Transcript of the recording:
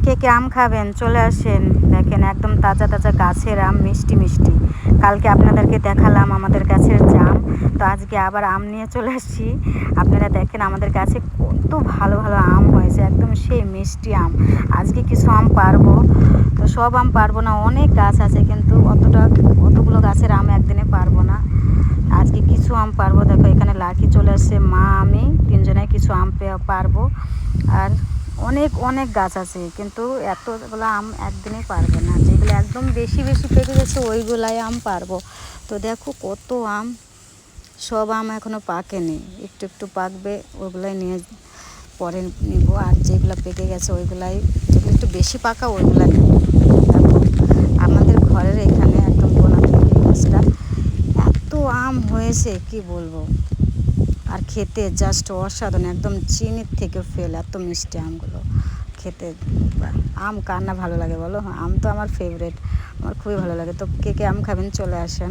কে কে আম খাবেন চলে আসেন। দেখেন একদম তাজা তাজা গাছের আম, মিষ্টি মিষ্টি। কালকে আপনাদেরকে দেখালাম আমাদের গাছের জাম, তো আজকে আবার আম নিয়ে চলে আসছি। আপনারা দেখেন আমাদের গাছে কত ভালো ভালো আম হয়েছে, একদম সেই মিষ্টি আম। আজকে কিছু আম পারবো, তো সব আম পারবো না, অনেক গাছ আছে কিন্তু অতগুলো গাছের আম একদিনে পারবো না। আজকে কিছু আম পারবো। দেখো এখানে লাকি চলে আসছে, মা আমি তিনজনে কিছু আম পারবো। আর অনেক অনেক গাছ আছে কিন্তু এতগুলো আম একদিনে পারবো না। যেগুলো একদম বেশি বেশি পেকে গেছে ওইগুলাই আম পারবো। তো দেখো কত আম, সব আম এখনও পাকেনি, একটু একটু পাকবে, ওইগুলাই নিয়ে পরে নিব। আর যেগুলো পেকে গেছে ওইগুলাই, যেগুলো একটু বেশি পাকা ওইগুলো নেব। দেখো আমাদের ঘরের এখানে একদম কোনা থেকে এই গাছটা এত আম হয়েছে কি বলবো। আর খেতে জাস্ট অসাধারণ, একদম চিনির থেকে ফেল, এত মিষ্টি আমগুলো খেতে। আম কার না ভালো লাগে বলো, আম তো আমার ফেভারিট, আমার খুবই ভালো লাগে। তো কে কে আম খাবেন চলে আসেন।